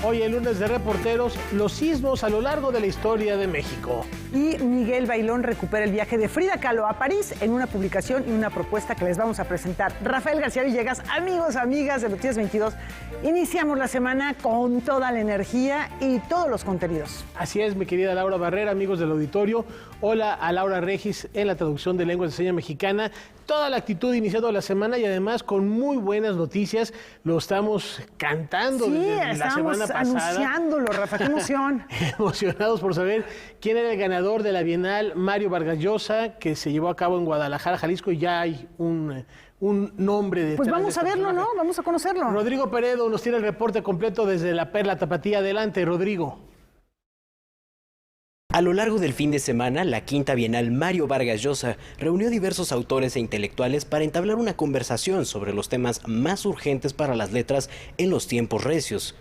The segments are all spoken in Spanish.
Hoy el lunes de reporteros, los sismos a lo largo de la historia de México. Y Miguel Bailón recupera el viaje de Frida Kahlo a París en una publicación y una propuesta que les vamos a presentar. Rafael García Villegas, amigos, amigas de Noticias 22, iniciamos la semana con toda la energía y todos los contenidos. Así es, mi querida Laura Barrera, amigos del auditorio. Hola a Laura Regis en la traducción de Lenguas de Señas Mexicana. Toda la actitud iniciando la semana y además con muy buenas noticias. Lo estamos cantando desde la semana pasada. Anunciándolo, Rafa, qué emoción. Emocionados por saber quién era el ganador de la Bienal, Mario Vargas Llosa, que se llevó a cabo en Guadalajara, Jalisco, y ya hay un nombre de... Pues vamos a verlo, ¿no? Vamos a conocerlo. Rodrigo Peredo nos tiene el reporte completo desde la Perla Tapatía. Adelante, Rodrigo. A lo largo del fin de semana, la quinta Bienal Mario Vargas Llosa reunió a diversos autores e intelectuales para entablar una conversación sobre los temas más urgentes para las letras en los tiempos recios.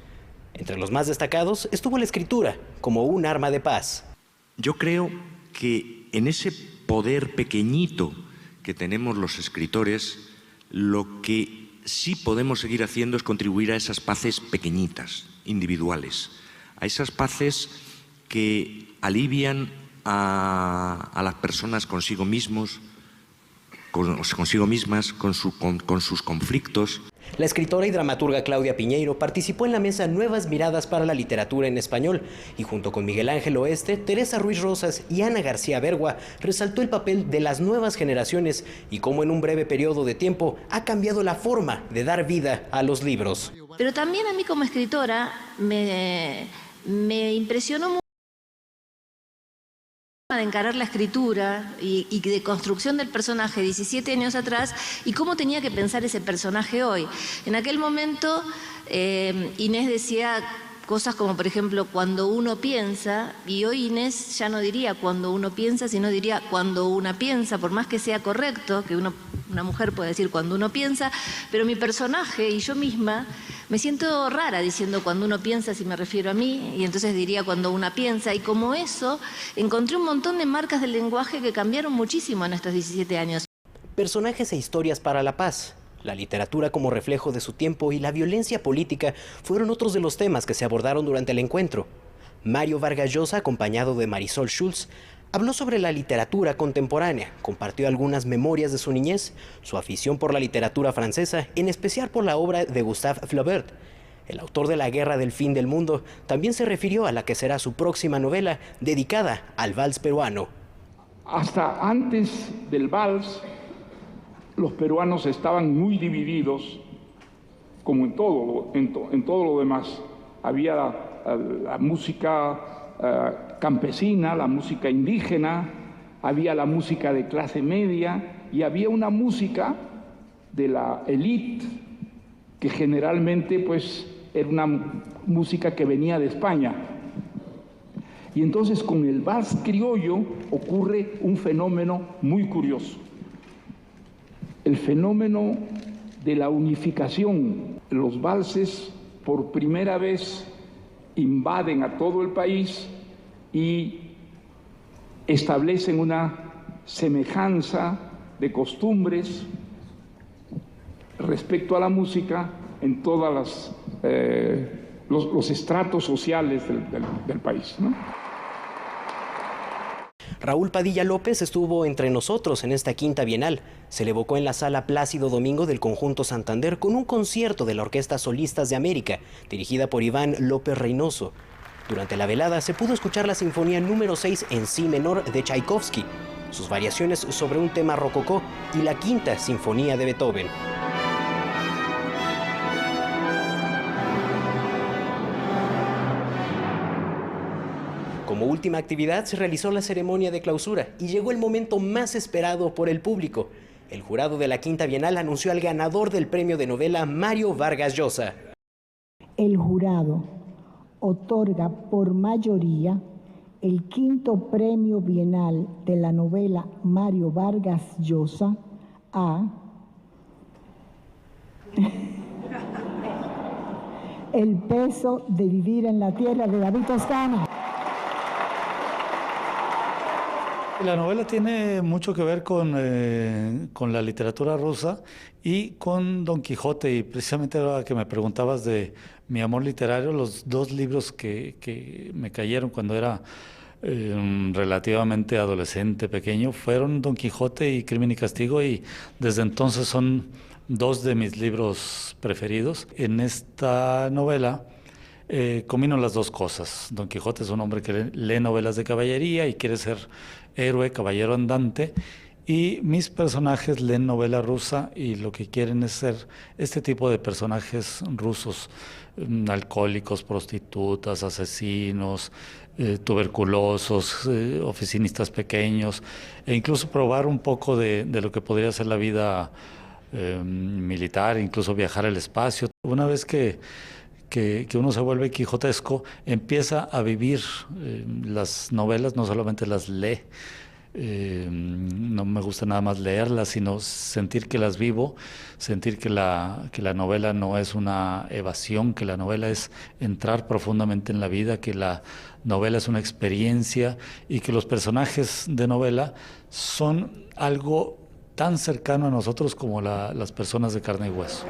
Entre los más destacados estuvo la escritura, como un arma de paz. Yo creo que en ese poder pequeñito que tenemos los escritores, lo que sí podemos seguir haciendo es contribuir a esas paces pequeñitas, individuales, a esas paces que alivian a las personas consigo mismos, consigo mismas, con sus conflictos. La escritora y dramaturga Claudia Piñeiro participó en la mesa Nuevas Miradas para la Literatura en Español y junto con Miguel Ángel Oeste, Teresa Ruiz Rosas y Ana García Bergua resaltó el papel de las nuevas generaciones y cómo en un breve periodo de tiempo ha cambiado la forma de dar vida a los libros. Pero también a mí como escritora me impresionó mucho de encarar la escritura y de construcción del personaje 17 años atrás y cómo tenía que pensar ese personaje hoy. En aquel momento Inés decía cosas como, por ejemplo, cuando uno piensa, y hoy Inés ya no diría cuando uno piensa, sino diría cuando una piensa, por más que sea correcto, que una mujer puede decir cuando uno piensa, pero mi personaje y yo misma me siento rara diciendo cuando uno piensa si me refiero a mí, y entonces diría cuando una piensa, y como eso encontré un montón de marcas del lenguaje que cambiaron muchísimo en estos 17 años. Personajes e historias para la paz. La literatura como reflejo de su tiempo y la violencia política fueron otros de los temas que se abordaron durante el encuentro. Mario Vargas Llosa, acompañado de Marisol Schulz, habló sobre la literatura contemporánea, compartió algunas memorias de su niñez, su afición por la literatura francesa, en especial por la obra de Gustave Flaubert. El autor de La Guerra del Fin del Mundo también se refirió a la que será su próxima novela, dedicada al vals peruano. Hasta antes del vals, los peruanos estaban muy divididos, como en todo lo demás. Había la música campesina, la música indígena, había la música de clase media y había una música de la élite que generalmente pues era una música que venía de España. Y entonces con el vals criollo ocurre un fenómeno muy curioso. El fenómeno de la unificación. Los valses por primera vez invaden a todo el país y establecen una semejanza de costumbres respecto a la música en todos los estratos sociales del país, ¿no? Raúl Padilla López estuvo entre nosotros en esta quinta Bienal. Se le evocó en la Sala Plácido Domingo del Conjunto Santander con un concierto de la Orquesta Solistas de América, dirigida por Iván López Reynoso. Durante la velada se pudo escuchar la Sinfonía número 6 en Si menor de Tchaikovsky, sus variaciones sobre un tema rococó y la Quinta Sinfonía de Beethoven. Como última actividad se realizó la ceremonia de clausura y llegó el momento más esperado por el público. El jurado de la Quinta Bienal anunció al ganador del premio de novela Mario Vargas Llosa. El jurado otorga por mayoría el quinto premio bienal de la novela Mario Vargas Llosa a El peso de vivir en la tierra de David Toscano. La novela tiene mucho que ver con la literatura rusa y con Don Quijote, y precisamente ahora que me preguntabas de mi amor literario, los dos libros que me cayeron cuando era relativamente adolescente, pequeño, fueron Don Quijote y Crimen y Castigo, y desde entonces son dos de mis libros preferidos. En esta novela combino las dos cosas. Don Quijote es un hombre que lee novelas de caballería y quiere ser héroe, caballero andante, y mis personajes leen novela rusa y lo que quieren es ser este tipo de personajes rusos, alcohólicos, prostitutas, asesinos, tuberculosos, oficinistas pequeños, e incluso probar un poco de lo que podría ser la vida militar, incluso viajar al espacio. Una vez que uno se vuelve quijotesco, empieza a vivir las novelas, no solamente las lee. No me gusta nada más leerlas, sino sentir que las vivo, sentir que la novela no es una evasión, que la novela es entrar profundamente en la vida, que la novela es una experiencia y que los personajes de novela son algo tan cercano a nosotros como las personas de carne y hueso.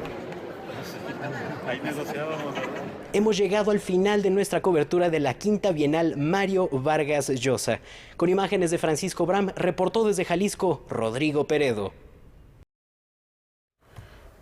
Hemos llegado al final de nuestra cobertura de la Quinta Bienal Mario Vargas Llosa. Con imágenes de Francisco Bram, reportó desde Jalisco Rodrigo Peredo.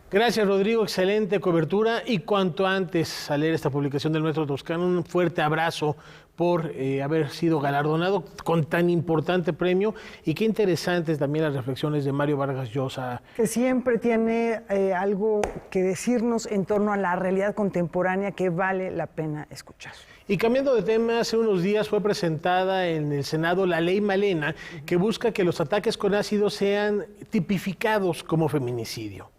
Gracias, Rodrigo, excelente cobertura, y cuanto antes a leer esta publicación del Nuestro Toscano, un fuerte abrazo por haber sido galardonado con tan importante premio, y qué interesantes también las reflexiones de Mario Vargas Llosa. Que siempre tiene algo que decirnos en torno a la realidad contemporánea que vale la pena escuchar. Y cambiando de tema, hace unos días fue presentada en el Senado la Ley Malena, que busca que los ataques con ácido sean tipificados como feminicidio.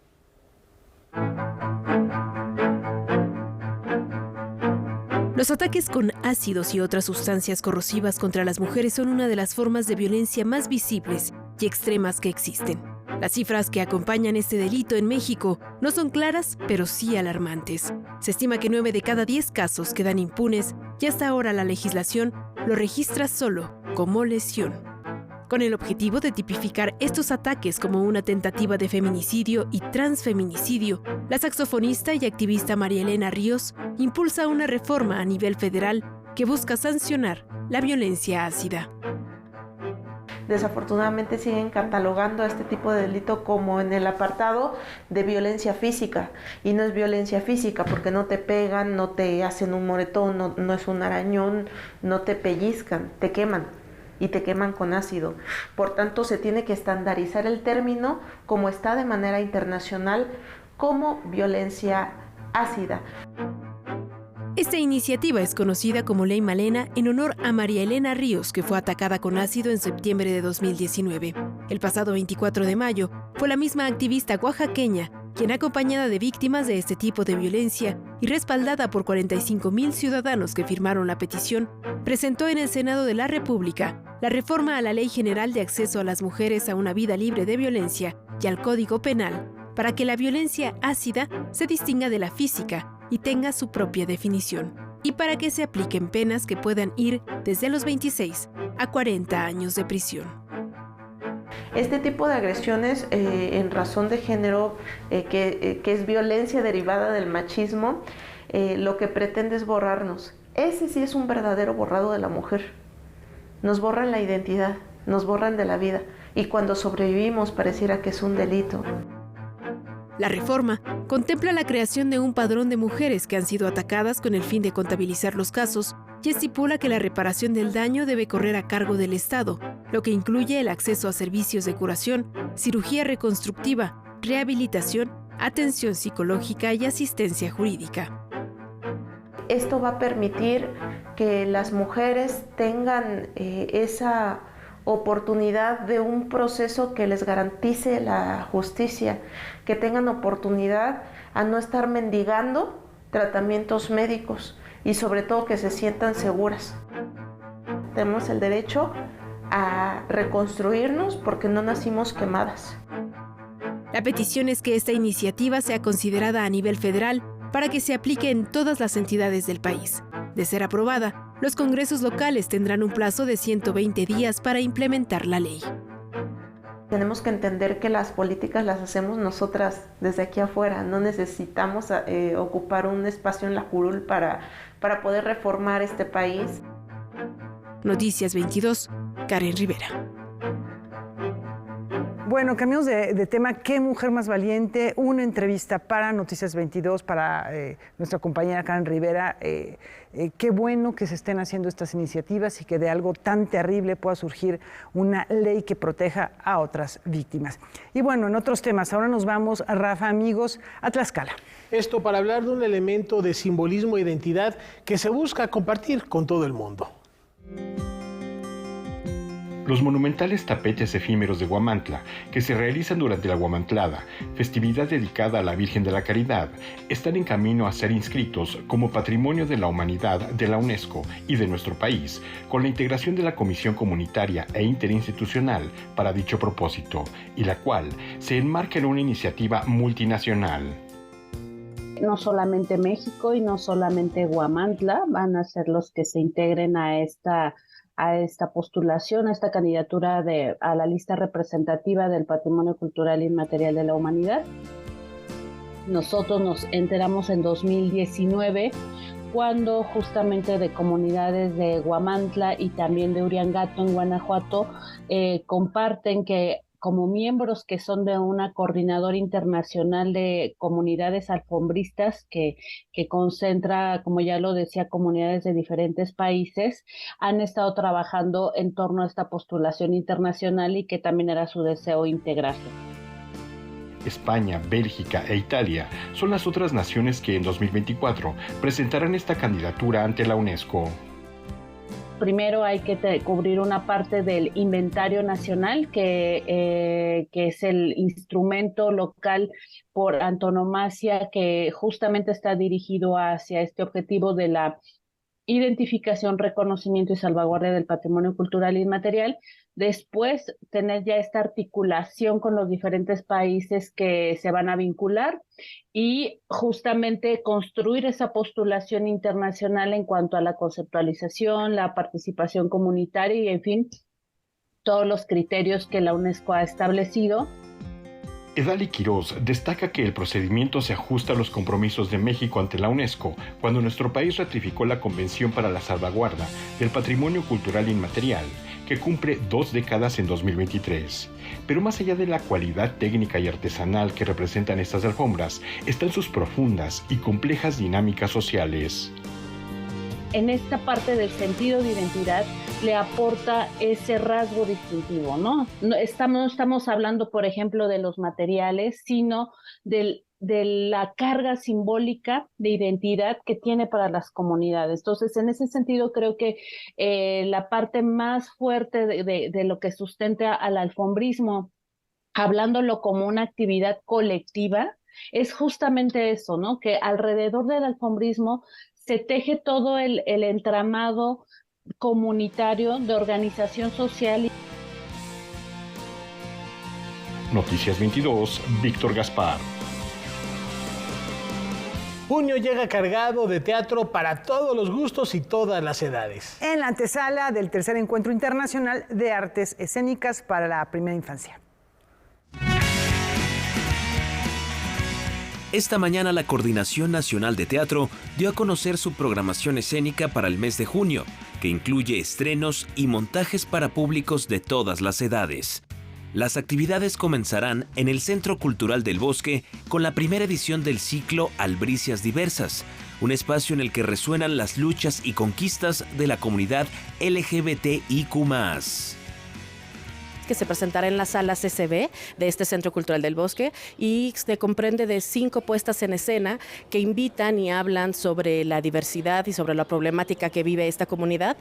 Los ataques con ácidos y otras sustancias corrosivas contra las mujeres son una de las formas de violencia más visibles y extremas que existen. Las cifras que acompañan este delito en México no son claras, pero sí alarmantes. Se estima que 9 de cada 10 casos quedan impunes y hasta ahora la legislación lo registra solo como lesión. Con el objetivo de tipificar estos ataques como una tentativa de feminicidio y transfeminicidio, la saxofonista y activista María Elena Ríos impulsa una reforma a nivel federal que busca sancionar la violencia ácida. Desafortunadamente siguen catalogando a este tipo de delito como en el apartado de violencia física, y no es violencia física porque no te pegan, no te hacen un moretón, no es un arañón, no te pellizcan, te queman. Y te queman con ácido. Por tanto, se tiene que estandarizar el término como está de manera internacional como violencia ácida. Esta iniciativa es conocida como Ley Malena en honor a María Elena Ríos, que fue atacada con ácido en septiembre de 2019. El pasado 24 de mayo fue la misma activista oaxaqueña quien, acompañada de víctimas de este tipo de violencia y respaldada por 45,000 ciudadanos que firmaron la petición, presentó en el Senado de la República la reforma a la Ley General de Acceso a las Mujeres a una Vida Libre de Violencia y al Código Penal, para que la violencia ácida se distinga de la física y tenga su propia definición, y para que se apliquen penas que puedan ir desde los 26 a 40 años de prisión. Este tipo de agresiones en razón de género, que es violencia derivada del machismo, lo que pretende es borrarnos. Ese sí es un verdadero borrado de la mujer. Nos borran la identidad, nos borran de la vida, y cuando sobrevivimos pareciera que es un delito. La reforma contempla la creación de un padrón de mujeres que han sido atacadas con el fin de contabilizar los casos y estipula que la reparación del daño debe correr a cargo del Estado, lo que incluye el acceso a servicios de curación, cirugía reconstructiva, rehabilitación, atención psicológica y asistencia jurídica. Esto va a permitir que las mujeres tengan esa oportunidad de un proceso que les garantice la justicia, que tengan oportunidad a no estar mendigando tratamientos médicos y sobre todo que se sientan seguras. Tenemos el derecho a reconstruirnos porque no nacimos quemadas. La petición es que esta iniciativa sea considerada a nivel federal para que se aplique en todas las entidades del país. De ser aprobada, Los congresos locales tendrán un plazo de 120 días para implementar la ley. Tenemos que entender que las políticas las hacemos nosotras desde aquí afuera. No necesitamos ocupar un espacio en la curul para poder reformar este país. Noticias 22, Karen Rivera. Bueno, cambiamos de tema. ¿Qué mujer más valiente? Una entrevista para Noticias 22, para nuestra compañera Karen Rivera. Qué bueno que se estén haciendo estas iniciativas y que de algo tan terrible pueda surgir una ley que proteja a otras víctimas. Y bueno, en otros temas, ahora nos vamos, Rafa, amigos, a Tlaxcala. Esto para hablar de un elemento de simbolismo e identidad que se busca compartir con todo el mundo. Los monumentales tapetes efímeros de Huamantla, que se realizan durante la Huamantlada, festividad dedicada a la Virgen de la Caridad, están en camino a ser inscritos como Patrimonio de la Humanidad de la UNESCO y de nuestro país, con la integración de la Comisión Comunitaria e Interinstitucional para dicho propósito, y la cual se enmarca en una iniciativa multinacional. No solamente México y no solamente Huamantla van a ser los que se integren a esta postulación, a esta candidatura a la lista representativa del Patrimonio Cultural Inmaterial de la Humanidad. Nosotros nos enteramos en 2019 cuando justamente de comunidades de Huamantla y también de Uriangato en Guanajuato comparten que como miembros que son de una coordinadora internacional de comunidades alfombristas que concentra, como ya lo decía, comunidades de diferentes países, han estado trabajando en torno a esta postulación internacional y que también era su deseo integrarse. España, Bélgica e Italia son las otras naciones que en 2024 presentarán esta candidatura ante la UNESCO. Primero hay que cubrir una parte del inventario nacional, que es el instrumento local por antonomasia que justamente está dirigido hacia este objetivo de la identificación, reconocimiento y salvaguardia del patrimonio cultural inmaterial. Después, tener ya esta articulación con los diferentes países que se van a vincular y justamente construir esa postulación internacional en cuanto a la conceptualización, la participación comunitaria y, en fin, todos los criterios que la UNESCO ha establecido. Edali Quiroz destaca que el procedimiento se ajusta a los compromisos de México ante la UNESCO cuando nuestro país ratificó la Convención para la Salvaguarda del Patrimonio Cultural Inmaterial, que cumple 2 décadas en 2023. Pero más allá de la cualidad técnica y artesanal que representan estas alfombras, están sus profundas y complejas dinámicas sociales. En esta parte del sentido de identidad le aporta ese rasgo distintivo, ¿no? No estamos hablando, por ejemplo, de los materiales, sino de la carga simbólica de identidad que tiene para las comunidades. Entonces, en ese sentido, creo que la parte más fuerte de lo que sustenta al alfombrismo, hablándolo como una actividad colectiva, es justamente eso, ¿no? Que alrededor del alfombrismo se teje todo el entramado comunitario de organización social. Noticias 22, Víctor Gaspar. Junio llega cargado de teatro para todos los gustos y todas las edades. En la antesala del tercer encuentro internacional de artes escénicas para la primera infancia. Esta mañana la Coordinación Nacional de Teatro dio a conocer su programación escénica para el mes de junio, que incluye estrenos y montajes para públicos de todas las edades. Las actividades comenzarán en el Centro Cultural del Bosque con la primera edición del ciclo Albricias Diversas, un espacio en el que resuenan las luchas y conquistas de la comunidad LGBTIQ+. Que se presentará en la sala CCB de este Centro Cultural del Bosque y se comprende de 5 puestas en escena que invitan y hablan sobre la diversidad y sobre la problemática que vive esta comunidad.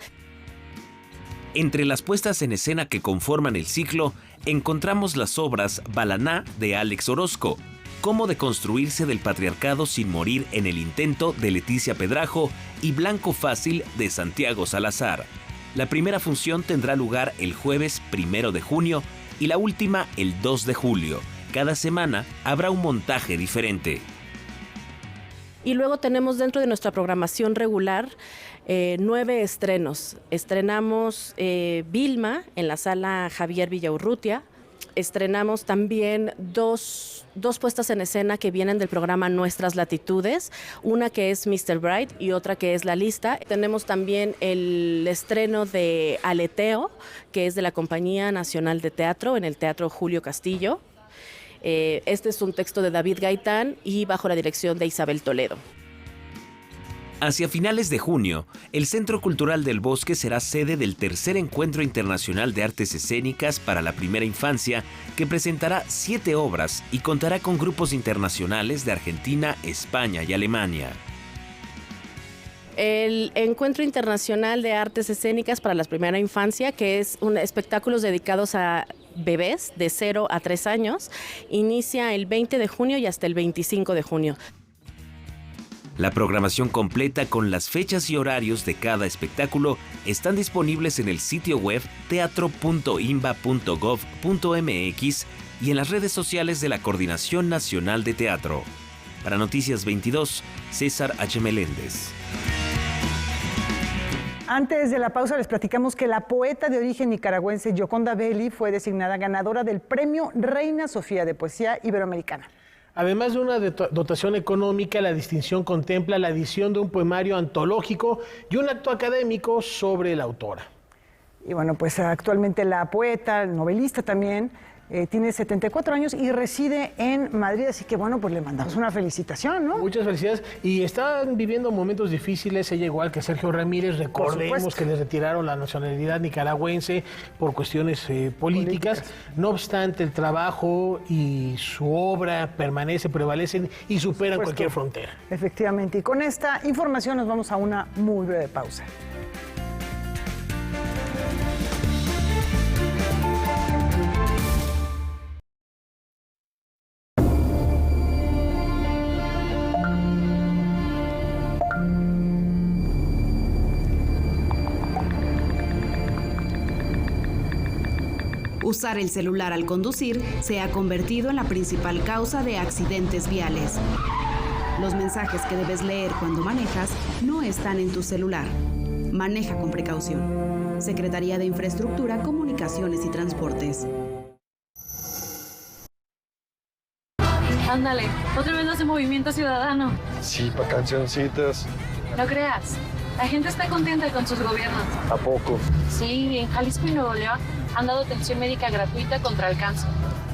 Entre las puestas en escena que conforman el ciclo, encontramos las obras Balaná de Alex Orozco, Cómo deconstruirse del patriarcado sin morir en el intento de Leticia Pedrajo y Blanco Fácil de Santiago Salazar. La primera función tendrá lugar el jueves 1 de junio y la última el 2 de julio. Cada semana habrá un montaje diferente. Y luego tenemos dentro de nuestra programación regular 9 estrenos. Estrenamos Vilma en la sala Javier Villaurrutia. Estrenamos también dos puestas en escena que vienen del programa Nuestras Latitudes, una que es Mr. Bright y otra que es La Lista. Tenemos también el estreno de Aleteo, que es de la Compañía Nacional de Teatro, en el Teatro Julio Castillo. Este es un texto de David Gaitán y bajo la dirección de Isabel Toledo. Hacia finales de junio, el Centro Cultural del Bosque será sede del tercer Encuentro Internacional de Artes Escénicas para la Primera Infancia, que presentará 7 obras y contará con grupos internacionales de Argentina, España y Alemania. El Encuentro Internacional de Artes Escénicas para la Primera Infancia, que es espectáculos dedicados a bebés de 0 a 3 años, inicia el 20 de junio y hasta el 25 de junio. La programación completa con las fechas y horarios de cada espectáculo están disponibles en el sitio web teatro.inba.gov.mx y en las redes sociales de la Coordinación Nacional de Teatro. Para Noticias 22, César H. Meléndez. Antes de la pausa les platicamos que la poeta de origen nicaragüense Gioconda Belli fue designada ganadora del Premio Reina Sofía de Poesía Iberoamericana. Además de una dotación económica, la distinción contempla la edición de un poemario antológico y un acto académico sobre la autora. Y bueno, pues actualmente la poeta, novelista también, tiene 74 años y reside en Madrid, así que bueno, pues le mandamos una felicitación, ¿no? Muchas felicidades. Y están viviendo momentos difíciles, ella igual que Sergio Ramírez. Recordemos que le retiraron la nacionalidad nicaragüense por cuestiones políticas. No obstante, el trabajo y su obra prevalecen y superan cualquier frontera. Efectivamente. Y con esta información nos vamos a una muy breve pausa. Usar el celular al conducir se ha convertido en la principal causa de accidentes viales. Los mensajes que debes leer cuando manejas no están en tu celular. Maneja con precaución. Secretaría de Infraestructura, Comunicaciones y Transportes. Ándale, otra vez hace Movimiento Ciudadano. Sí, para cancioncitas. No creas, la gente está contenta con sus gobiernos. ¿A poco? Sí, en Jalisco y Nuevo León han dado atención médica gratuita contra el cáncer.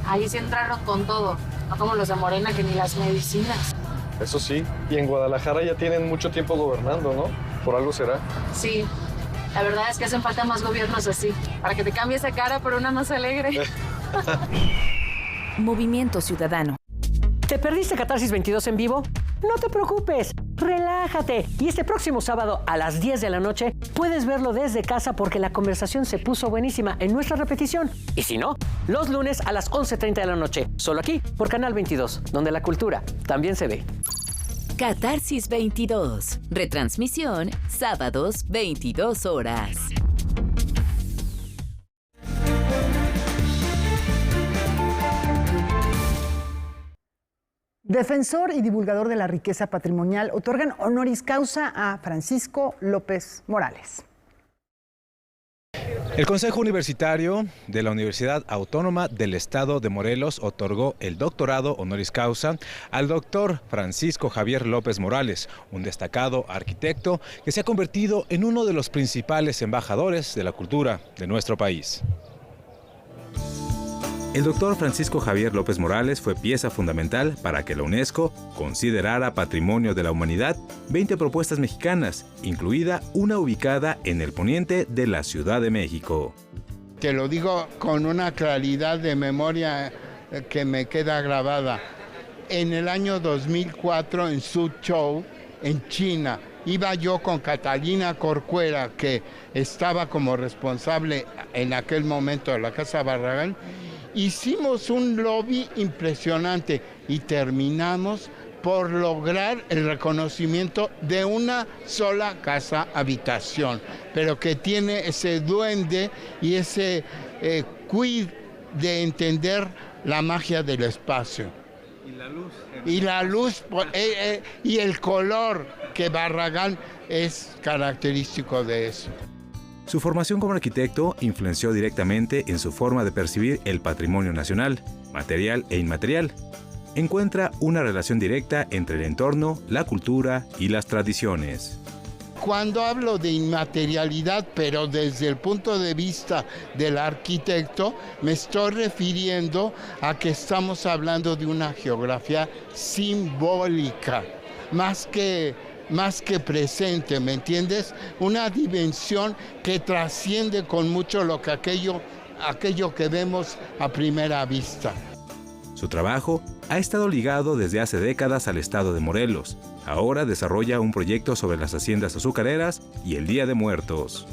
Ahí sí entraron con todo, no como los de Morena que ni las medicinas. Eso sí, y en Guadalajara ya tienen mucho tiempo gobernando, ¿no? Por algo será. Sí, la verdad es que hacen falta más gobiernos así, para que te cambie esa cara por una más alegre. Movimiento Ciudadano. ¿Te perdiste Catarsis 22 en vivo? No te preocupes, relájate. Y este próximo sábado a las 10 de la noche puedes verlo desde casa porque la conversación se puso buenísima en nuestra repetición. Y si no, los lunes a las 11:30 de la noche, solo aquí por Canal 22, donde la cultura también se ve. Catarsis 22. Retransmisión, sábados, 22 horas. Defensor y divulgador de la riqueza patrimonial otorgan honoris causa a Francisco López Morales. El Consejo Universitario de la Universidad Autónoma del Estado de Morelos otorgó el doctorado honoris causa al doctor Francisco Javier López Morales, un destacado arquitecto que se ha convertido en uno de los principales embajadores de la cultura de nuestro país. El doctor Francisco Javier López Morales fue pieza fundamental para que la UNESCO considerara Patrimonio de la Humanidad 20 propuestas mexicanas, incluida una ubicada en el poniente de la Ciudad de México. Te lo digo con una claridad de memoria que me queda grabada. En el año 2004 en Suzhou, en China, iba yo con Catalina Corcuera, que estaba como responsable en aquel momento de la Casa Barragán. Hicimos un lobby impresionante y terminamos por lograr el reconocimiento de una sola casa habitación, pero que tiene ese duende y ese quid de entender la magia del espacio. Y la luz y el color, que Barragán es característico de eso. Su formación como arquitecto influenció directamente en su forma de percibir el patrimonio nacional, material e inmaterial. Encuentra una relación directa entre el entorno, la cultura y las tradiciones. Cuando hablo de inmaterialidad, pero desde el punto de vista del arquitecto, me estoy refiriendo a que estamos hablando de una geografía simbólica, más que presente, ¿me entiendes? Una dimensión que trasciende con mucho lo que aquello que vemos a primera vista. Su trabajo ha estado ligado desde hace décadas al estado de Morelos. Ahora desarrolla un proyecto sobre las haciendas azucareras y el Día de Muertos.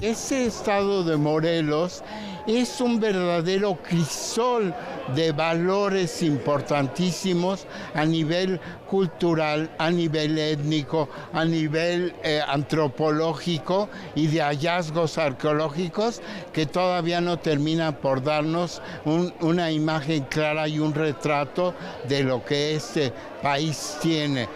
Ese estado de Morelos es un verdadero crisol de valores importantísimos a nivel cultural, a nivel étnico, a nivel antropológico y de hallazgos arqueológicos que todavía no terminan por darnos una imagen clara y un retrato de lo que este país tiene.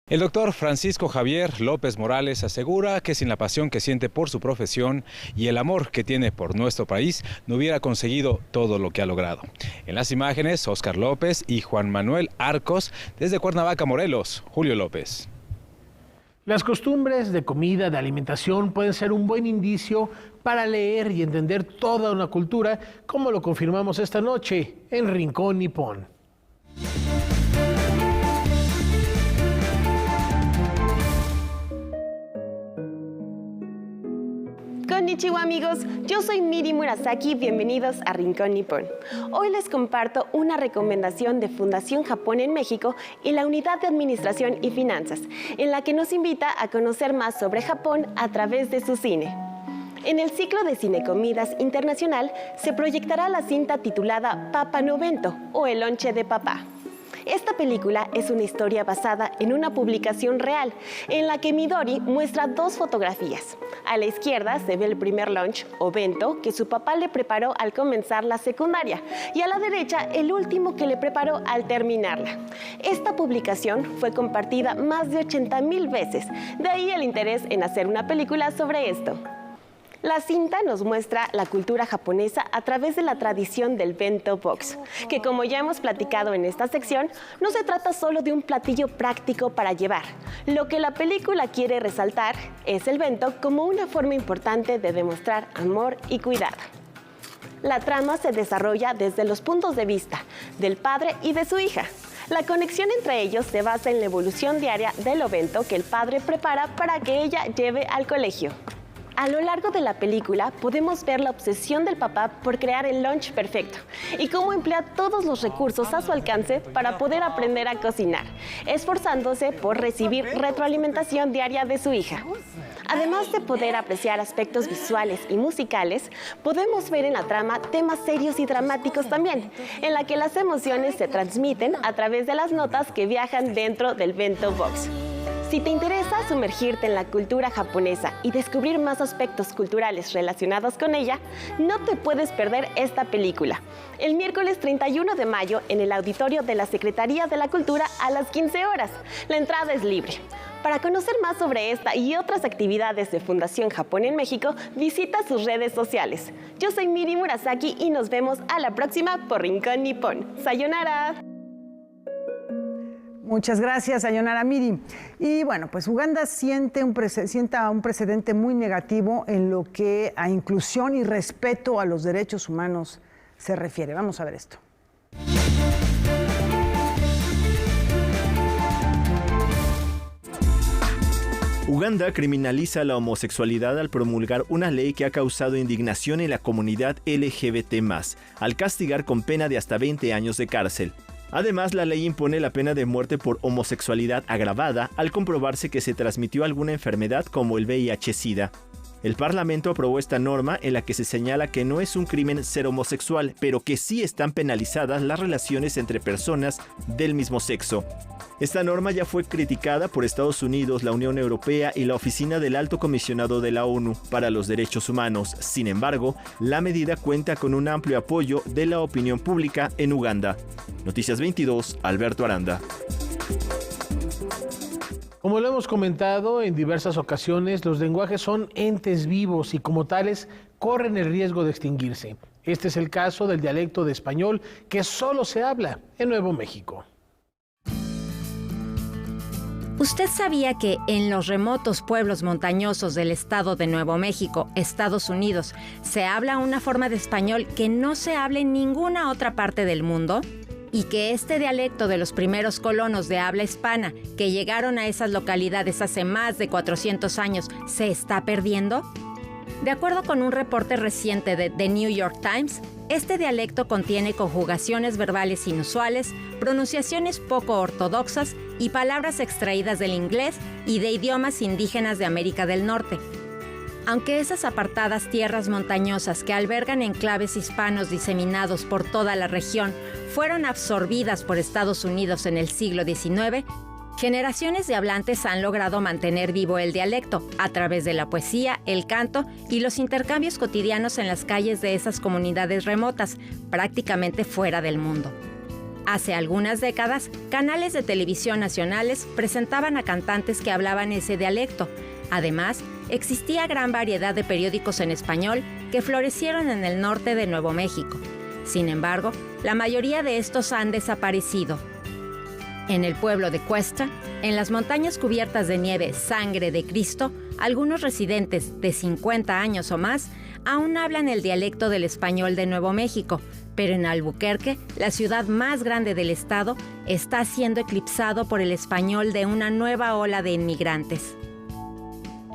El doctor Francisco Javier López Morales asegura que sin la pasión que siente por su profesión y el amor que tiene por nuestro país, no hubiera conseguido todo lo que ha logrado. En las imágenes, Óscar López y Juan Manuel Arcos, desde Cuernavaca, Morelos, Julio López. Las costumbres de comida, de alimentación, pueden ser un buen indicio para leer y entender toda una cultura, como lo confirmamos esta noche en Rincón Nippon. Konnichiwa amigos, yo soy Miri Murasaki, bienvenidos a Rincón Nippon. Hoy les comparto una recomendación de Fundación Japón en México y la Unidad de Administración y Finanzas, en la que nos invita a conocer más sobre Japón a través de su cine. En el ciclo de Cinecomidas Internacional se proyectará la cinta titulada Papa no Bento o El lonche de papá. Esta película es una historia basada en una publicación real, en la que Midori muestra dos fotografías. A la izquierda se ve el primer lunch o bento que su papá le preparó al comenzar la secundaria, y a la derecha el último que le preparó al terminarla. Esta publicación fue compartida más de 80,000 veces, de ahí el interés en hacer una película sobre esto. La cinta nos muestra la cultura japonesa a través de la tradición del bento box, que como ya hemos platicado en esta sección, no se trata solo de un platillo práctico para llevar. Lo que la película quiere resaltar es el bento como una forma importante de demostrar amor y cuidado. La trama se desarrolla desde los puntos de vista del padre y de su hija. La conexión entre ellos se basa en la evolución diaria del bento que el padre prepara para que ella lleve al colegio. A lo largo de la película podemos ver la obsesión del papá por crear el lunch perfecto y cómo emplea todos los recursos a su alcance para poder aprender a cocinar, esforzándose por recibir retroalimentación diaria de su hija. Además de poder apreciar aspectos visuales y musicales, podemos ver en la trama temas serios y dramáticos también, en la que las emociones se transmiten a través de las notas que viajan dentro del bento box. Si te interesa sumergirte en la cultura japonesa y descubrir más aspectos culturales relacionados con ella, no te puedes perder esta película. El miércoles 31 de mayo en el auditorio de la Secretaría de la Cultura a las 15 horas. La entrada es libre. Para conocer más sobre esta y otras actividades de Fundación Japón en México, visita sus redes sociales. Yo soy Miri Murasaki y nos vemos a la próxima por Rincón Nippon. ¡Sayonara! Muchas gracias, Sayonara Miri. Y bueno, pues Uganda sienta un precedente muy negativo en lo que a inclusión y respeto a los derechos humanos se refiere. Vamos a ver esto. Uganda criminaliza la homosexualidad al promulgar una ley que ha causado indignación en la comunidad LGBT+, al castigar con pena de hasta 20 años de cárcel. Además, la ley impone la pena de muerte por homosexualidad agravada al comprobarse que se transmitió alguna enfermedad como el VIH-Sida. El Parlamento aprobó esta norma en la que se señala que no es un crimen ser homosexual, pero que sí están penalizadas las relaciones entre personas del mismo sexo. Esta norma ya fue criticada por Estados Unidos, la Unión Europea y la Oficina del Alto Comisionado de la ONU para los Derechos Humanos. Sin embargo, la medida cuenta con un amplio apoyo de la opinión pública en Uganda. Noticias 22, Alberto Aranda. Como lo hemos comentado en diversas ocasiones, los lenguajes son entes vivos y como tales corren el riesgo de extinguirse. Este es el caso del dialecto de español que solo se habla en Nuevo México. ¿Usted sabía que en los remotos pueblos montañosos del estado de Nuevo México, Estados Unidos, se habla una forma de español que no se habla en ninguna otra parte del mundo? Y que este dialecto de los primeros colonos de habla hispana que llegaron a esas localidades hace más de 400 años se está perdiendo? De acuerdo con un reporte reciente de The New York Times, este dialecto contiene conjugaciones verbales inusuales, pronunciaciones poco ortodoxas y palabras extraídas del inglés y de idiomas indígenas de América del Norte. Aunque esas apartadas tierras montañosas que albergan enclaves hispanos diseminados por toda la región fueron absorbidas por Estados Unidos en el siglo XIX, generaciones de hablantes han logrado mantener vivo el dialecto a través de la poesía, el canto y los intercambios cotidianos en las calles de esas comunidades remotas, prácticamente fuera del mundo. Hace algunas décadas, canales de televisión nacionales presentaban a cantantes que hablaban ese dialecto. Además, existía gran variedad de periódicos en español que florecieron en el norte de Nuevo México. Sin embargo, la mayoría de estos han desaparecido. En el pueblo de Cuesta, en las montañas cubiertas de nieve Sangre de Cristo, algunos residentes de 50 años o más aún hablan el dialecto del español de Nuevo México, pero en Albuquerque, la ciudad más grande del estado, está siendo eclipsado por el español de una nueva ola de inmigrantes.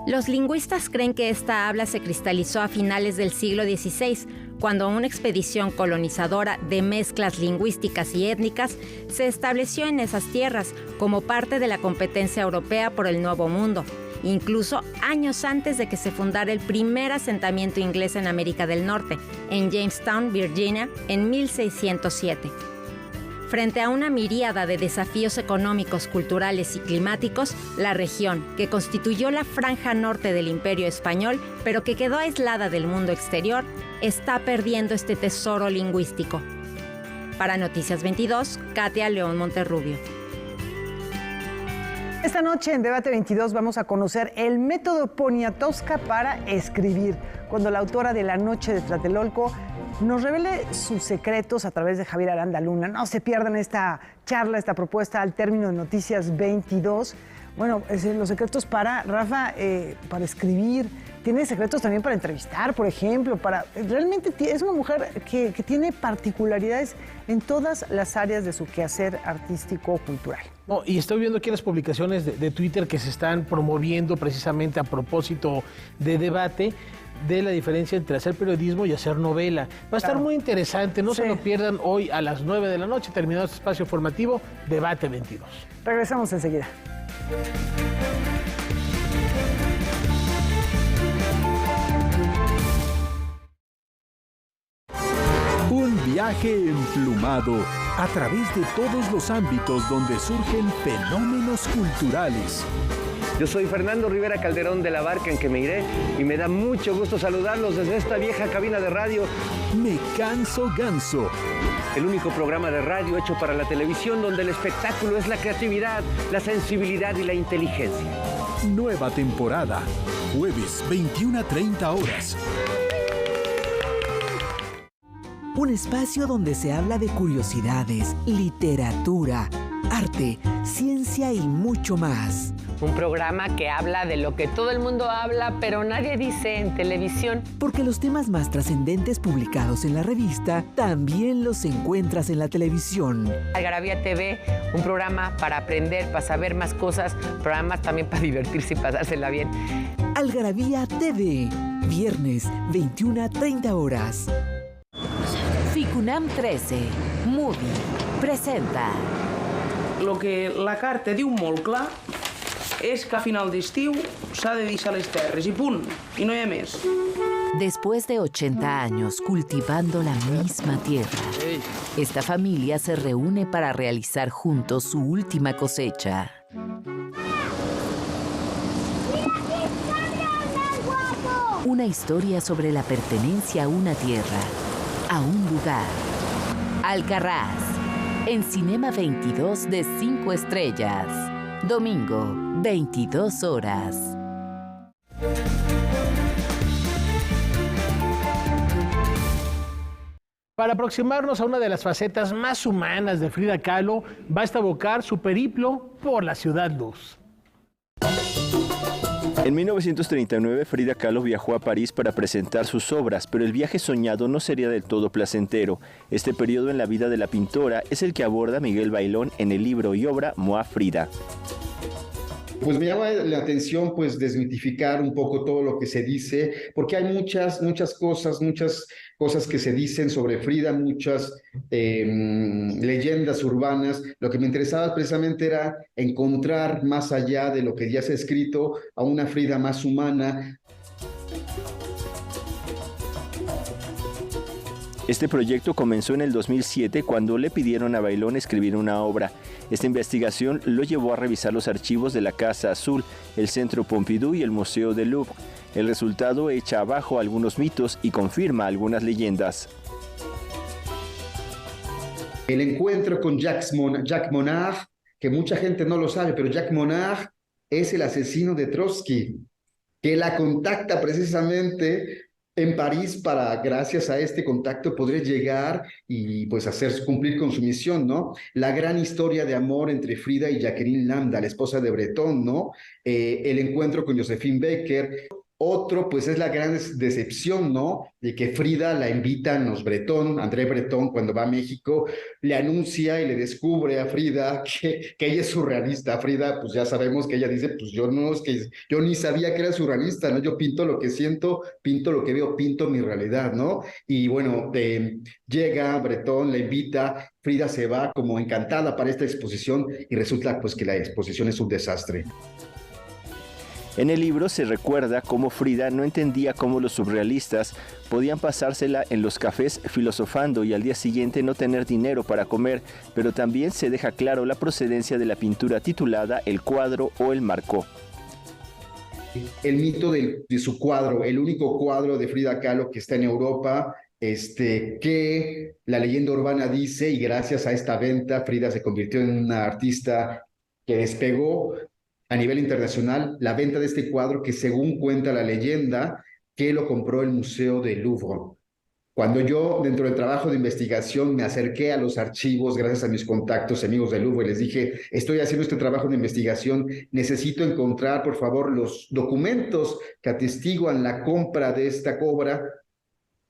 Los lingüistas creen que esta habla se cristalizó a finales del siglo XVI, cuando una expedición colonizadora de mezclas lingüísticas y étnicas se estableció en esas tierras como parte de la competencia europea por el Nuevo Mundo, incluso años antes de que se fundara el primer asentamiento inglés en América del Norte, en Jamestown, Virginia, en 1607. Frente a una miríada de desafíos económicos, culturales y climáticos, la región, que constituyó la franja norte del Imperio Español, pero que quedó aislada del mundo exterior, está perdiendo este tesoro lingüístico. Para Noticias 22, Katia León Monterrubio. Esta noche en Debate 22 vamos a conocer el método Poniatowska para escribir, cuando la autora de La Noche de Tlatelolco nos revele sus secretos a través de Javier Aranda Luna. No se pierdan esta charla, esta propuesta al término de Noticias 22. Bueno, los secretos para Rafa, para escribir. Tiene secretos también para entrevistar, por ejemplo. Realmente es una mujer que tiene particularidades en todas las áreas de su quehacer artístico o cultural. No, y estoy viendo aquí las publicaciones de Twitter que se están promoviendo precisamente a propósito de debate, de la diferencia entre hacer periodismo y hacer novela. Va a estar muy interesante, no se lo pierdan hoy a las 9 de la noche, terminado este espacio formativo, Debate 22. Regresamos enseguida. Un viaje emplumado a través de todos los ámbitos donde surgen fenómenos culturales. Yo soy Fernando Rivera Calderón de la barca en que me iré y me da mucho gusto saludarlos desde esta vieja cabina de radio. Me canso ganso. El único programa de radio hecho para la televisión donde el espectáculo es la creatividad, la sensibilidad y la inteligencia. Nueva temporada, jueves 21:30 horas. Un espacio donde se habla de curiosidades, literatura, arte, ciencia y mucho más. Un programa que habla de lo que todo el mundo habla, pero nadie dice en televisión. Porque los temas más trascendentes publicados en la revista también los encuentras en la televisión. Algarabía TV, un programa para aprender, para saber más cosas, programas también para divertirse y pasársela bien. Algarabía TV, viernes 21:30 horas. Ficunam 13, Movie, presenta. Lo que la carta diu molt clar és que a final d'estiu s'ha de deixar les terres i punt, i no hi ha més. Después de 80 años cultivando la misma tierra, esta familia se reúne para realizar juntos su última cosecha. Una historia sobre la pertenencia a una tierra, a un lugar. Alcarrás, en Cinema 22 de 5 estrellas. Domingo, 22 horas. Para aproximarnos a una de las facetas más humanas de Frida Kahlo, basta evocar su periplo por la Ciudad Luz. En 1939, Frida Kahlo viajó a París para presentar sus obras, pero el viaje soñado no sería del todo placentero. Este periodo en la vida de la pintora es el que aborda Miguel Bailón en el libro y obra Moi Frida. Pues me llama la atención pues desmitificar un poco todo lo que se dice, porque hay muchas cosas que se dicen sobre Frida, muchas leyendas urbanas. Lo que me interesaba precisamente era encontrar más allá de lo que ya se ha escrito a una Frida más humana. Este proyecto comenzó en el 2007 cuando le pidieron a Bailón escribir una obra. Esta investigación lo llevó a revisar los archivos de la Casa Azul, el Centro Pompidou y el Museo del Louvre. El resultado echa abajo algunos mitos y confirma algunas leyendas. El encuentro con Jacques Monard, que mucha gente no lo sabe, pero Jacques Monard es el asesino de Trotsky, que la contacta precisamente en París para, gracias a este contacto, poder llegar y pues cumplir con su misión, ¿no? La gran historia de amor entre Frida y Jacqueline Lambda, la esposa de Breton, ¿no? El encuentro con Josephine Baker. Otro, pues es la gran decepción, ¿no? De que Frida la invitan los Breton, André Breton, cuando va a México, le anuncia y le descubre a Frida que ella es surrealista. Frida, pues ya sabemos que ella dice, pues yo ni sabía que era surrealista, ¿no? Yo pinto lo que siento, pinto lo que veo, pinto mi realidad, ¿no? Y bueno, llega Breton, la invita, Frida se va como encantada para esta exposición y resulta pues que la exposición es un desastre. En el libro se recuerda cómo Frida no entendía cómo los surrealistas podían pasársela en los cafés filosofando y al día siguiente no tener dinero para comer, pero también se deja claro la procedencia de la pintura titulada El cuadro o el marco. El mito de su cuadro, el único cuadro de Frida Kahlo que está en Europa, que la leyenda urbana dice, y gracias a esta venta Frida se convirtió en una artista que despegó a nivel internacional, la venta de este cuadro que según cuenta la leyenda, que lo compró el Museo del Louvre. Cuando yo, dentro del trabajo de investigación, me acerqué a los archivos, gracias a mis contactos, amigos del Louvre, les dije, estoy haciendo este trabajo de investigación, necesito encontrar, por favor, los documentos que atestiguan la compra de esta obra,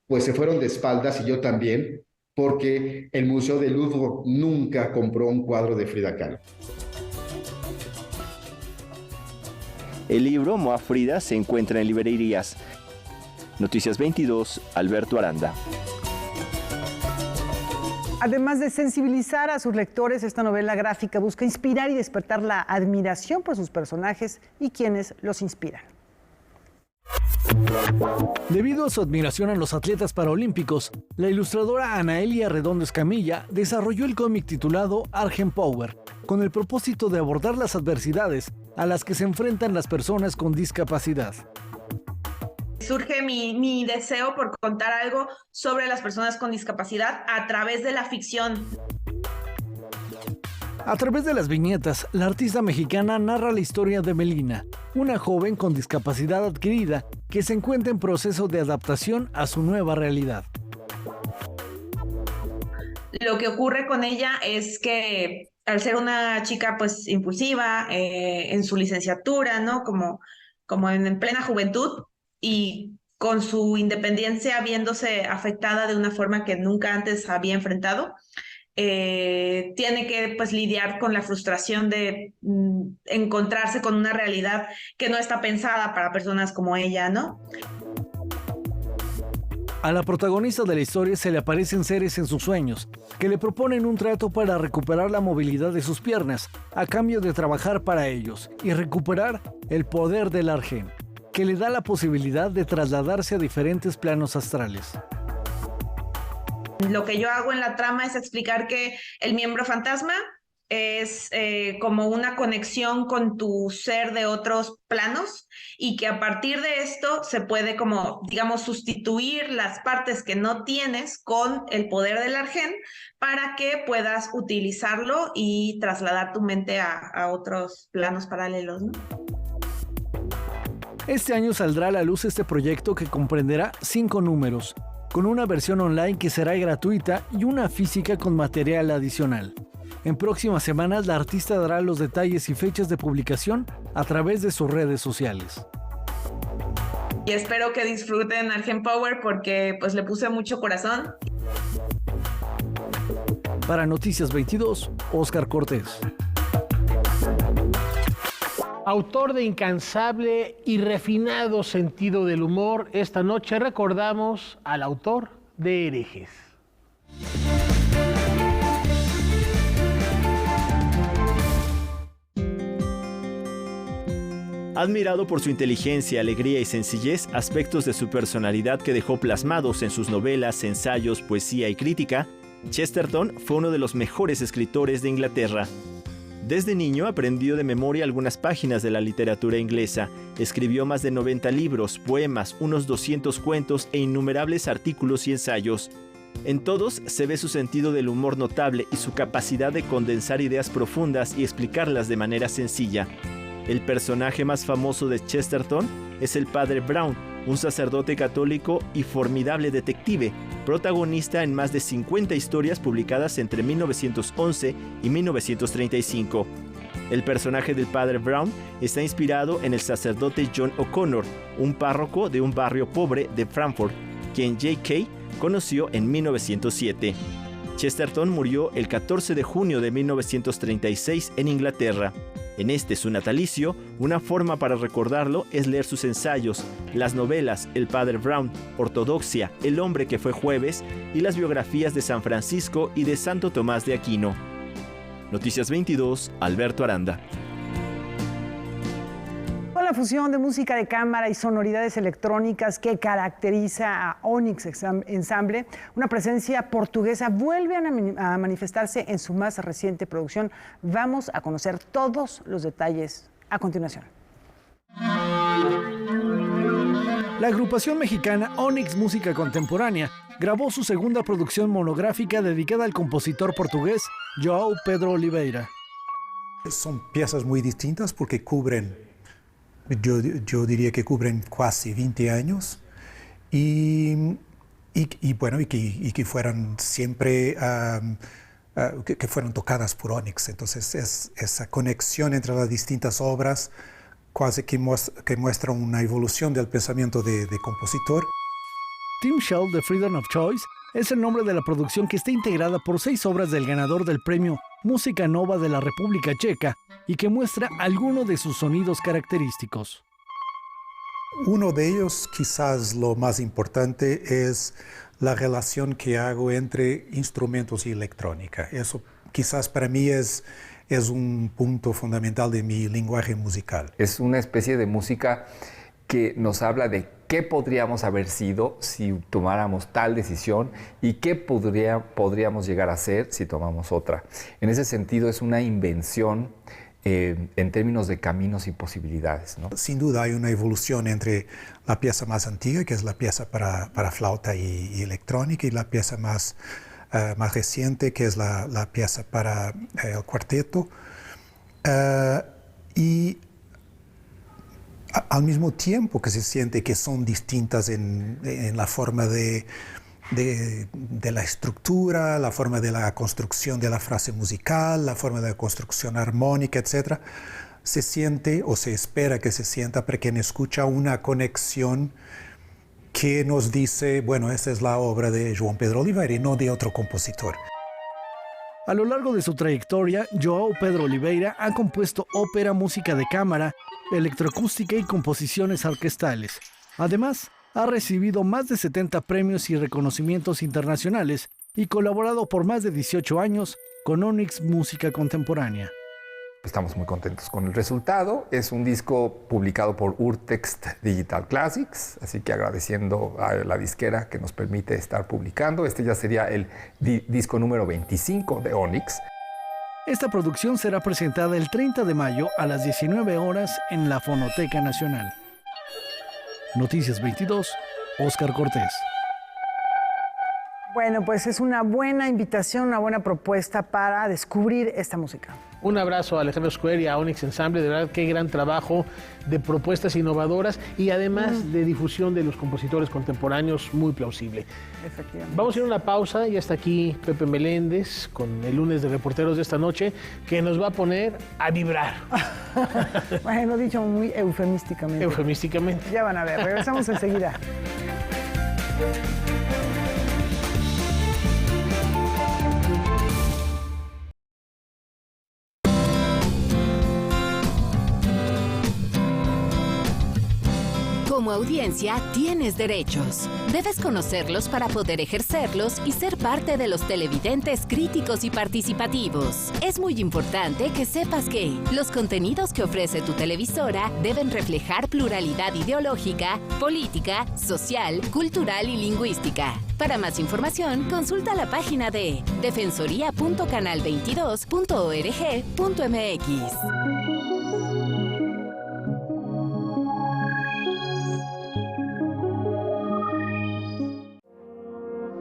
pues se fueron de espaldas, y yo también, porque el Museo del Louvre nunca compró un cuadro de Frida Kahlo. El libro Moi Frida se encuentra en librerías. Noticias 22, Alberto Aranda. Además de sensibilizar a sus lectores, esta novela gráfica busca inspirar y despertar la admiración por sus personajes y quienes los inspiran. Debido a su admiración a los atletas paralímpicos, la ilustradora Anaelia Redondo Escamilla desarrolló el cómic titulado Argent Power, con el propósito de abordar las adversidades a las que se enfrentan las personas con discapacidad. Surge mi deseo por contar algo sobre las personas con discapacidad a través de la ficción. A través de las viñetas, la artista mexicana narra la historia de Melina, una joven con discapacidad adquirida que se encuentra en proceso de adaptación a su nueva realidad. Lo que ocurre con ella es que al ser una chica pues impulsiva en su licenciatura, ¿no? Como en plena juventud y con su independencia viéndose afectada de una forma que nunca antes había enfrentado, tiene que pues lidiar con la frustración de encontrarse con una realidad que no está pensada para personas como ella, ¿no? A la protagonista de la historia se le aparecen seres en sus sueños, que le proponen un trato para recuperar la movilidad de sus piernas, a cambio de trabajar para ellos y recuperar el poder del Argen, que le da la posibilidad de trasladarse a diferentes planos astrales. Lo que yo hago en la trama es explicar que el miembro fantasma es como una conexión con tu ser de otros planos y que a partir de esto se puede como, digamos, sustituir las partes que no tienes con el poder del Argen para que puedas utilizarlo y trasladar tu mente a otros planos paralelos, ¿no? Este año saldrá a la luz este proyecto que comprenderá 5 números, con una versión online que será gratuita y una física con material adicional. En próximas semanas, la artista dará los detalles y fechas de publicación a través de sus redes sociales. Y espero que disfruten Argen Power porque pues le puse mucho corazón. Para Noticias 22, Óscar Cortés. Autor de incansable y refinado sentido del humor, esta noche recordamos al autor de Herejes. Admirado por su inteligencia, alegría y sencillez, aspectos de su personalidad que dejó plasmados en sus novelas, ensayos, poesía y crítica, Chesterton fue uno de los mejores escritores de Inglaterra. Desde niño aprendió de memoria algunas páginas de la literatura inglesa, escribió más de 90 libros, poemas, unos 200 cuentos e innumerables artículos y ensayos. En todos se ve su sentido del humor notable y su capacidad de condensar ideas profundas y explicarlas de manera sencilla. El personaje más famoso de Chesterton es el Padre Brown, un sacerdote católico y formidable detective, protagonista en más de 50 historias publicadas entre 1911 y 1935. El personaje del Padre Brown está inspirado en el sacerdote John O'Connor, un párroco de un barrio pobre de Frankfurt, quien J.K. conoció en 1907. Chesterton murió el 14 de junio de 1936 en Inglaterra. En su natalicio, una forma para recordarlo es leer sus ensayos, las novelas El Padre Brown, Ortodoxia, El hombre que fue jueves y las biografías de San Francisco y de Santo Tomás de Aquino. Noticias 22, Alberto Aranda. Con la fusión de música de cámara y sonoridades electrónicas que caracteriza a Onyx Ensemble, una presencia portuguesa vuelve a manifestarse en su más reciente producción. Vamos a conocer todos los detalles a continuación. La agrupación mexicana Onyx Música Contemporánea grabó su segunda producción monográfica dedicada al compositor portugués João Pedro Oliveira. Son piezas muy distintas porque cubren, yo diría que cubren casi 20 años y que fueran siempre que fueron tocadas por Onyx. Entonces es esa conexión entre las distintas obras casi que muestra una evolución del pensamiento de compositor. Tim Shell de Freedom of Choice es el nombre de la producción que está integrada por 6 obras del ganador del premio Música Nova de la República Checa y que muestra algunos de sus sonidos característicos. Uno de ellos, quizás lo más importante, es la relación que hago entre instrumentos y electrónica. Eso quizás para mí es un punto fundamental de mi lenguaje musical. Es una especie de música que nos habla de qué podríamos haber sido si tomáramos tal decisión y qué podríamos llegar a ser si tomamos otra. En ese sentido es una invención en términos de caminos y posibilidades, ¿no? Sin duda hay una evolución entre la pieza más antigua, que es la pieza para flauta y electrónica, y la pieza más reciente, que es la pieza para el cuarteto. Y al mismo tiempo que se siente que son distintas en la forma de la estructura, la forma de la construcción de la frase musical, la forma de la construcción armónica, etc., se siente o se espera que se sienta para quien escucha una conexión que nos dice, bueno, esta es la obra de João Pedro Oliveira y no de otro compositor. A lo largo de su trayectoria, João Pedro Oliveira ha compuesto ópera, música de cámara, electroacústica y composiciones orquestales. Además, ha recibido más de 70 premios y reconocimientos internacionales y colaborado por más de 18 años con Onyx Música Contemporánea. Estamos muy contentos con el resultado. Es un disco publicado por Urtext Digital Classics, así que agradeciendo a la disquera que nos permite estar publicando. Este ya sería el disco número 25 de Onyx. Esta producción será presentada el 30 de mayo a las 19 horas en la Fonoteca Nacional. Noticias 22, Óscar Cortés. Bueno, pues es una buena invitación, una buena propuesta para descubrir esta música. Un abrazo a Alejandro Square y a Onyx Ensemble, de verdad qué gran trabajo de propuestas innovadoras y además de difusión de los compositores contemporáneos, muy plausible. Efectivamente. Vamos a ir a una pausa, ya está aquí Pepe Meléndez con el lunes de Reporteros de esta noche, que nos va a poner a vibrar. Bueno, dicho muy eufemísticamente. Eufemísticamente. Ya van a ver, regresamos enseguida. Como audiencia, tienes derechos. Debes conocerlos para poder ejercerlos y ser parte de los televidentes críticos y participativos. Es muy importante que sepas que los contenidos que ofrece tu televisora deben reflejar pluralidad ideológica, política, social, cultural y lingüística. Para más información, consulta la página de defensoría.canal22.org.mx.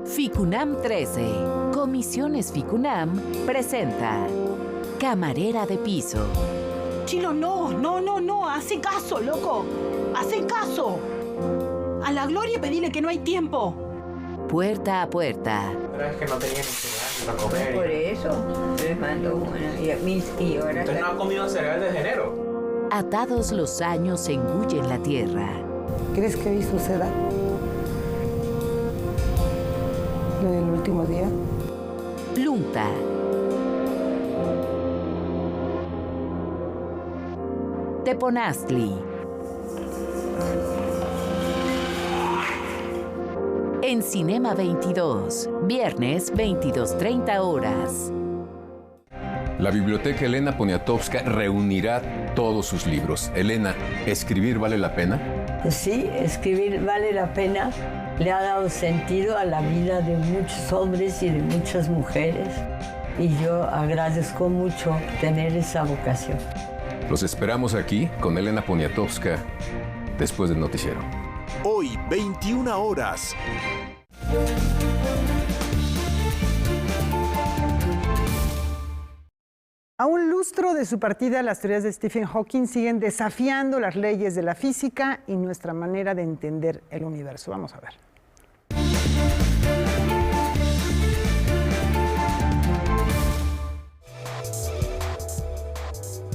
FICUNAM 13, Comisiones FICUNAM, presenta Camarera de Piso. Chilo, no, hace caso, loco, hace caso. A la Gloria pedile que no hay tiempo. Puerta a puerta. Pero es que no tenía ni cereal para comer. Por eso, les mando una y ahora... ¿Usted no ha comido cereal desde enero? Atados los años engullen la tierra. ¿Crees que hoy suceda lo del último día? Lunta. Teponaztli. En Cinema 22, viernes 22:30 horas. La Biblioteca Elena Poniatowska reunirá todos sus libros. Elena, ¿escribir vale la pena? Sí, escribir vale la pena. Le ha dado sentido a la vida de muchos hombres y de muchas mujeres. Y yo agradezco mucho tener esa vocación. Los esperamos aquí con Elena Poniatowska después del noticiero. Hoy, 21 horas. A un lustro de su partida, las teorías de Stephen Hawking siguen desafiando las leyes de la física y nuestra manera de entender el universo. Vamos a ver.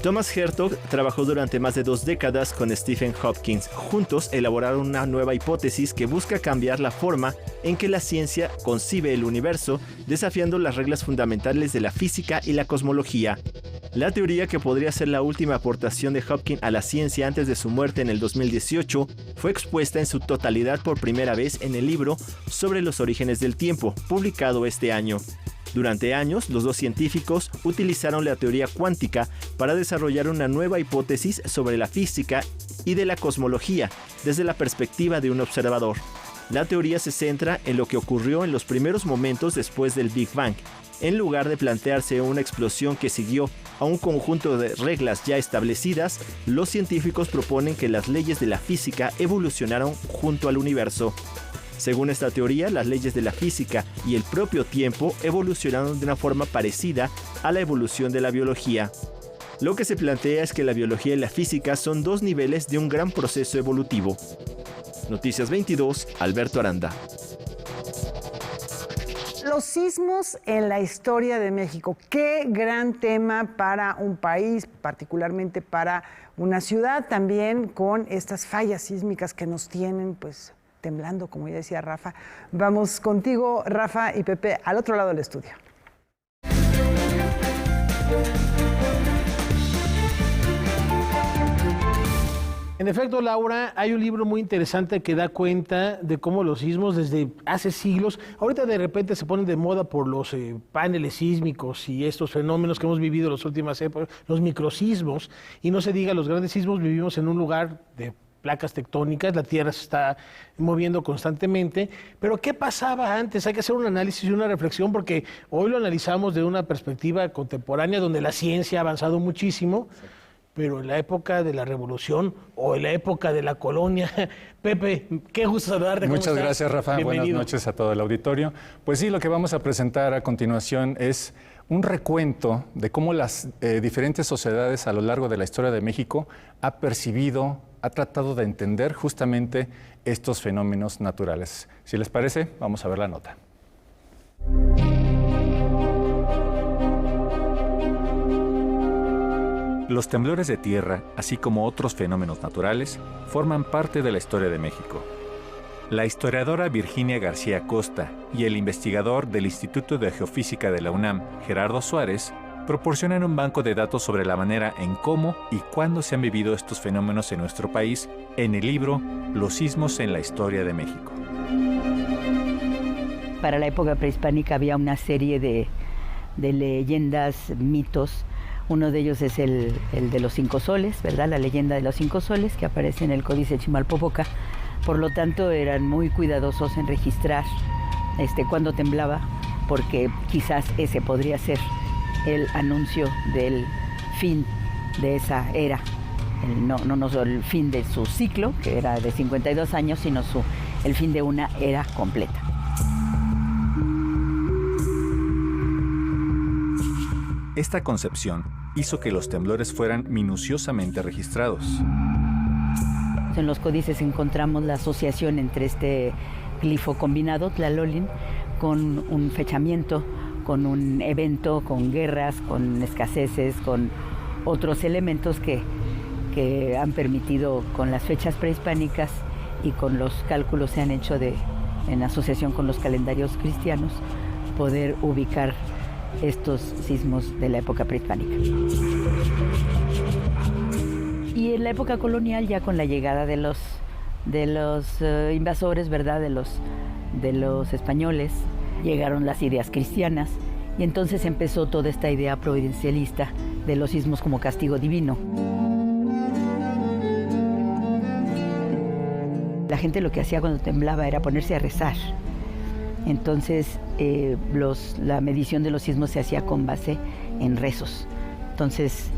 Thomas Hertog trabajó durante más de 2 décadas con Stephen Hawking. Juntos elaboraron una nueva hipótesis que busca cambiar la forma en que la ciencia concibe el universo, desafiando las reglas fundamentales de la física y la cosmología. La teoría, que podría ser la última aportación de Hawking a la ciencia antes de su muerte en el 2018, fue expuesta en su totalidad por primera vez en el libro Sobre los orígenes del tiempo, publicado este año. Durante años, los dos científicos utilizaron la teoría cuántica para desarrollar una nueva hipótesis sobre la física y de la cosmología desde la perspectiva de un observador. La teoría se centra en lo que ocurrió en los primeros momentos después del Big Bang. En lugar de plantearse una explosión que siguió a un conjunto de reglas ya establecidas, los científicos proponen que las leyes de la física evolucionaron junto al universo. Según esta teoría, las leyes de la física y el propio tiempo evolucionaron de una forma parecida a la evolución de la biología. Lo que se plantea es que la biología y la física son 2 niveles de un gran proceso evolutivo. Noticias 22, Alberto Aranda. Los sismos en la historia de México. Qué gran tema para un país, particularmente para una ciudad también, con estas fallas sísmicas que nos tienen, pues, temblando, como ya decía Rafa. Vamos contigo, Rafa y Pepe, al otro lado del estudio. En efecto, Laura, hay un libro muy interesante que da cuenta de cómo los sismos desde hace siglos, ahorita de repente se ponen de moda por los paneles sísmicos y estos fenómenos que hemos vivido en las últimas épocas, los microsismos, y no se diga los grandes sismos, vivimos en un lugar de placas tectónicas, la Tierra se está moviendo constantemente, pero ¿qué pasaba antes? Hay que hacer un análisis y una reflexión porque hoy lo analizamos de una perspectiva contemporánea donde la ciencia ha avanzado muchísimo, pero en la época de la Revolución o en la época de la colonia. Pepe, qué gusto saludarte. Muchas gracias, Rafa. Buenas noches a todo el auditorio. Pues sí, lo que vamos a presentar a continuación es un recuento de cómo las diferentes sociedades a lo largo de la historia de México ha percibido, ha tratado de entender justamente estos fenómenos naturales. Si les parece, vamos a ver la nota. Los temblores de tierra, así como otros fenómenos naturales, forman parte de la historia de México. La historiadora Virginia García Costa y el investigador del Instituto de Geofísica de la UNAM, Gerardo Suárez, proporcionan un banco de datos sobre la manera en cómo y cuándo se han vivido estos fenómenos en nuestro país en el libro Los sismos en la historia de México. Para la época prehispánica había una serie de leyendas, mitos. Uno de ellos es el de los 5 soles, ¿verdad? La leyenda de los 5 soles que aparece en el Códice Chimalpopoca. Por lo tanto, eran muy cuidadosos en registrar cuándo temblaba, porque quizás ese podría ser el anuncio del fin de esa era. No solo el fin de su ciclo, que era de 52 años, sino el fin de una era completa. Esta concepción hizo que los temblores fueran minuciosamente registrados. En los códices encontramos la asociación entre este glifo combinado, tlalolin, con un fechamiento, con un evento, con guerras, con escaseces, con otros elementos que han permitido, con las fechas prehispánicas y con los cálculos se han hecho en asociación con los calendarios cristianos, poder ubicar estos sismos de la época prehispánica. Y en la época colonial, ya con la llegada de los invasores, ¿verdad? De los españoles, llegaron las ideas cristianas y entonces empezó toda esta idea providencialista de los sismos como castigo divino. La gente lo que hacía cuando temblaba era ponerse a rezar. Entonces, la medición de los sismos se hacía con base en rezos. Entonces,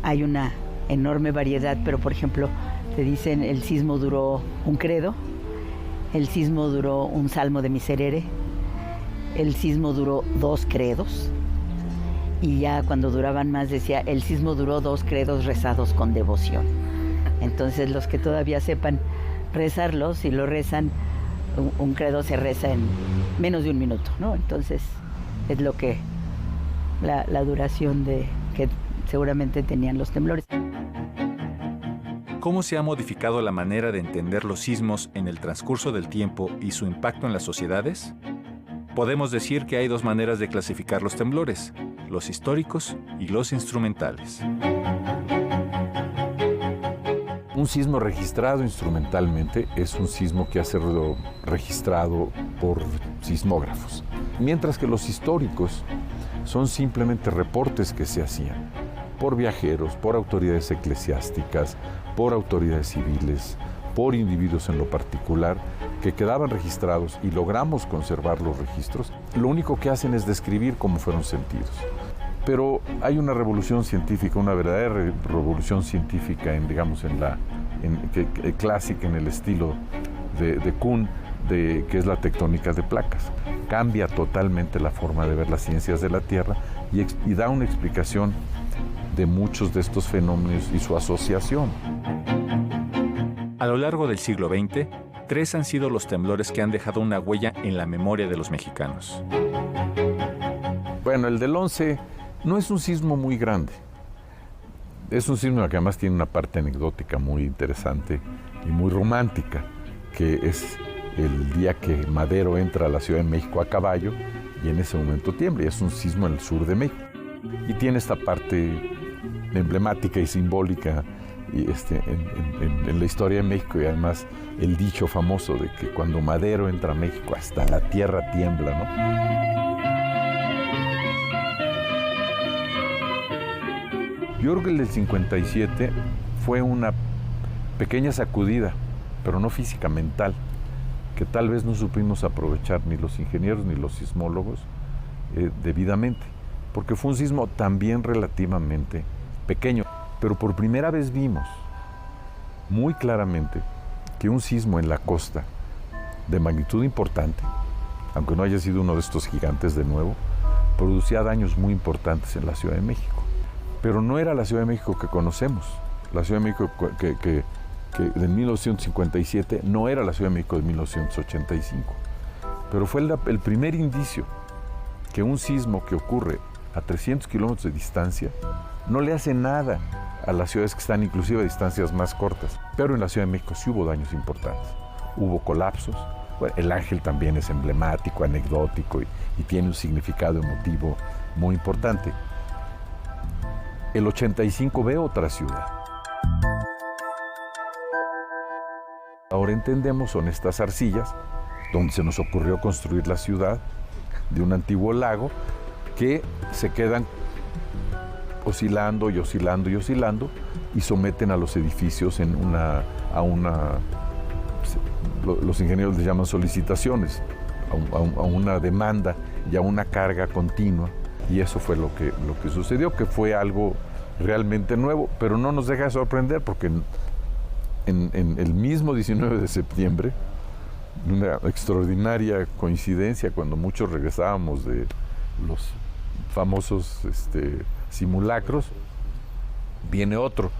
hay una enorme variedad, pero por ejemplo, te dicen el sismo duró un credo, el sismo duró un salmo de miserere, el sismo duró 2 credos, y ya cuando duraban más decía, el sismo duró 2 credos rezados con devoción. Entonces, los que todavía sepan rezarlos, si lo rezan, un credo se reza en menos de 1 minuto, ¿no? Entonces, es lo que la duración que seguramente tenían los temblores. ¿Cómo se ha modificado la manera de entender los sismos en el transcurso del tiempo y su impacto en las sociedades? Podemos decir que hay 2 maneras de clasificar los temblores, los históricos y los instrumentales. Un sismo registrado instrumentalmente es un sismo que ha sido registrado por sismógrafos, mientras que los históricos son simplemente reportes que se hacían por viajeros, por autoridades eclesiásticas, por autoridades civiles, por individuos en lo particular, que quedaban registrados y logramos conservar los registros. Lo único que hacen es describir cómo fueron sentidos. Pero hay una revolución científica, una verdadera revolución científica clásica en el estilo de Kuhn, que es la tectónica de placas. Cambia totalmente la forma de ver las ciencias de la Tierra y da una explicación de muchos de estos fenómenos y su asociación. A lo largo del siglo XX, 3 han sido los temblores que han dejado una huella en la memoria de los mexicanos. Bueno, el del 11 no es un sismo muy grande. Es un sismo que además tiene una parte anecdótica muy interesante y muy romántica, que es el día que Madero entra a la Ciudad de México a caballo y en ese momento tiembla. Y es un sismo en el sur de México. Y tiene esta parte emblemática y simbólica y en la historia de México, y además el dicho famoso de que cuando Madero entra a México hasta la tierra tiembla, ¿no? Yo creo que el del 57 fue una pequeña sacudida, pero no física, mental, que tal vez no supimos aprovechar ni los ingenieros ni los sismólogos debidamente, porque fue un sismo también relativamente pequeño, pero por primera vez vimos muy claramente que un sismo en la costa de magnitud importante, aunque no haya sido uno de estos gigantes de nuevo, producía daños muy importantes en la Ciudad de México. Pero no era la Ciudad de México que conocemos. La Ciudad de México que de 1957 no era la Ciudad de México de 1985. Pero fue el primer indicio que un sismo que ocurre a 300 kilómetros de distancia no le hace nada a las ciudades que están inclusive a distancias más cortas. Pero en la Ciudad de México sí hubo daños importantes. Hubo colapsos. Bueno, el ángel también es emblemático, anecdótico y tiene un significado emotivo muy importante. El 85 ve otra ciudad. Ahora entendemos, son estas arcillas donde se nos ocurrió construir la ciudad de un antiguo lago que se quedan oscilando y oscilando y oscilando y someten a los edificios los ingenieros les llaman solicitaciones, a una demanda y a una carga continua. Y eso fue lo que sucedió, que fue algo realmente nuevo, pero no nos deja de sorprender porque en el mismo 19 de septiembre, una extraordinaria coincidencia, cuando muchos regresábamos de los famosos simulacros, viene otro,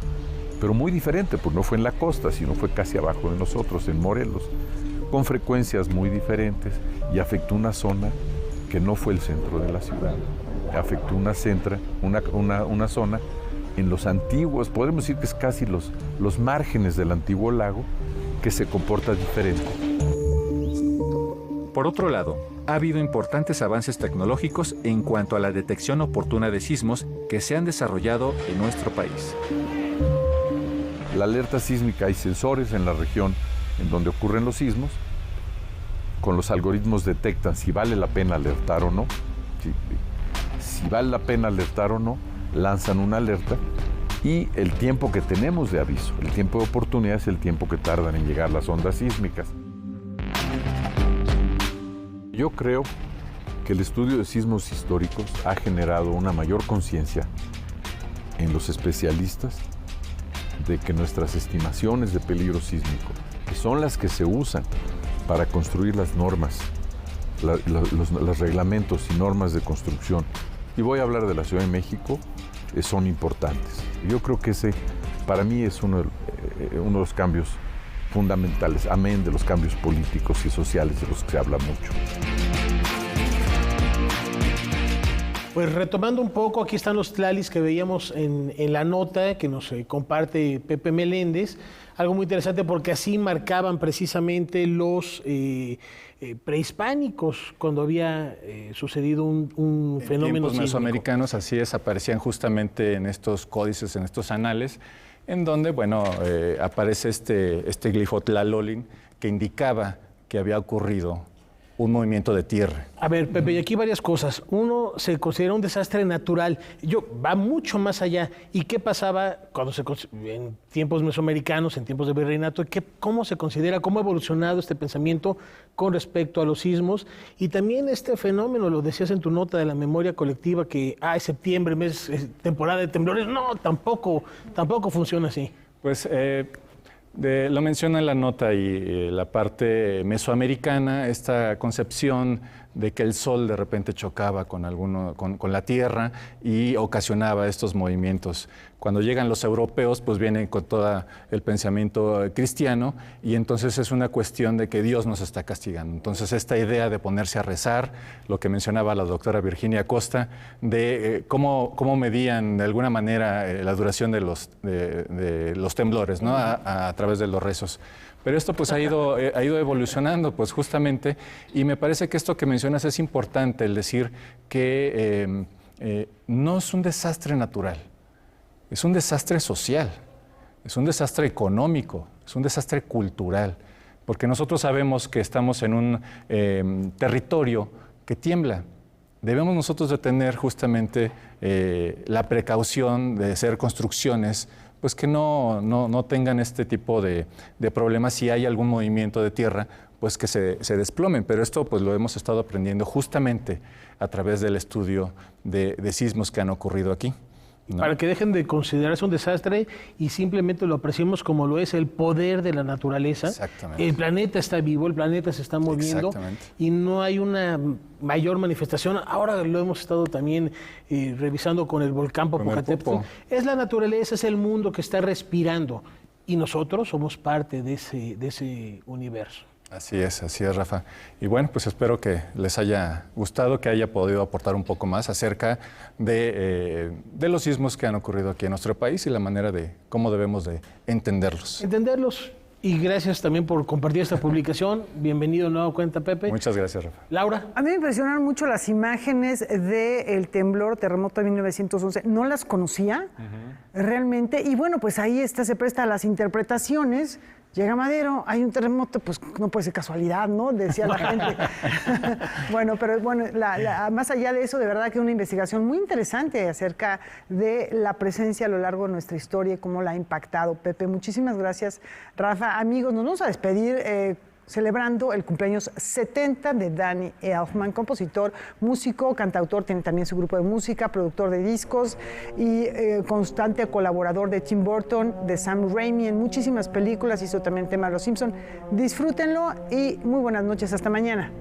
pero muy diferente, pues no fue en la costa, sino fue casi abajo de nosotros, en Morelos, con frecuencias muy diferentes, y afectó una zona que no fue el centro de la ciudad. Afectó una zona en los antiguos, podemos decir que es casi los márgenes del antiguo lago, que se comporta diferente. Por otro lado, ha habido importantes avances tecnológicos en cuanto a la detección oportuna de sismos que se han desarrollado en nuestro país. La alerta sísmica, hay sensores en la región en donde ocurren los sismos, con los algoritmos detectan si vale la pena alertar o no. Si vale la pena alertar o no, lanzan una alerta y el tiempo que tenemos de aviso, el tiempo de oportunidad es el tiempo que tardan en llegar las ondas sísmicas. Yo creo que el estudio de sismos históricos ha generado una mayor conciencia en los especialistas de que nuestras estimaciones de peligro sísmico, que son las que se usan para construir las normas, los reglamentos y normas de construcción, y voy a hablar de la Ciudad de México, son importantes. Yo creo que ese, para mí, es uno de los cambios fundamentales, amén de los cambios políticos y sociales de los que se habla mucho. Pues retomando un poco, aquí están los tlalis que veíamos en la nota que nos comparte Pepe Meléndez. Algo muy interesante porque así marcaban precisamente los prehispánicos cuando había sucedido un fenómeno en tiempos sísmico. mesoamericanos, así es, aparecían justamente en estos códices, en estos anales, en donde, bueno, aparece este glifo Tlalolin que indicaba que había ocurrido un movimiento de tierra. A ver, Pepe, y aquí varias cosas. Uno, se considera un desastre natural. Va mucho más allá. ¿Y qué pasaba cuando en tiempos mesoamericanos, en tiempos de virreinato? ¿Cómo se considera, cómo ha evolucionado este pensamiento con respecto a los sismos? Y también este fenómeno, lo decías en tu nota de la memoria colectiva, que es septiembre, temporada de temblores. No, tampoco funciona así. Pues lo menciona en la nota y la parte mesoamericana, esta concepción de que el sol de repente chocaba con la tierra y ocasionaba estos movimientos. Cuando llegan los europeos, pues vienen con todo el pensamiento cristiano y entonces es una cuestión de que Dios nos está castigando. Entonces esta idea de ponerse a rezar, lo que mencionaba la doctora Virginia Costa, de cómo medían de alguna manera la duración de los temblores, ¿no? a través de los rezos. Pero esto pues ha ido evolucionando pues justamente, y me parece que esto que mencionas es importante, el decir que no es un desastre natural, es un desastre social. es un desastre económico, es un desastre cultural, porque nosotros sabemos que estamos en un territorio que tiembla. Debemos nosotros de tener justamente la precaución de hacer construcciones pues que no tengan este tipo de problemas. Si hay algún movimiento de tierra, pues que se desplomen. Pero esto pues lo hemos estado aprendiendo justamente a través del estudio de sismos que han ocurrido aquí, ¿no? Para que dejen de considerarse un desastre y simplemente lo apreciemos como lo es, el poder de la naturaleza. Exactamente. El planeta está vivo, el planeta se está moviendo y no hay una mayor manifestación. Ahora lo hemos estado también revisando con el volcán Popocatépetl. Es la naturaleza, es el mundo que está respirando y nosotros somos parte de ese universo. Así es, Rafa. Y bueno, pues espero que les haya gustado, que haya podido aportar un poco más acerca de los sismos que han ocurrido aquí en nuestro país y la manera de cómo debemos de entenderlos. Y gracias también por compartir esta publicación. Bienvenido de nuevo cuenta, Pepe. Muchas gracias, Rafa. Laura. A mí me impresionaron mucho las imágenes del terremoto de 1911. No las conocía realmente. Y bueno, pues ahí se presta a las interpretaciones. Llega Madero, hay un terremoto, pues no puede ser casualidad, ¿no? Decía la gente. Bueno, pero bueno, más allá de eso, de verdad que una investigación muy interesante acerca de la presencia a lo largo de nuestra historia y cómo la ha impactado. Pepe, muchísimas gracias. Rafa, amigos, nos vamos a despedir celebrando el cumpleaños 70 de Danny Elfman, compositor, músico, cantautor, tiene también su grupo de música, productor de discos y constante colaborador de Tim Burton, de Sam Raimi en muchísimas películas, hizo también el tema de Los Simpson. Disfrútenlo y muy buenas noches, hasta mañana.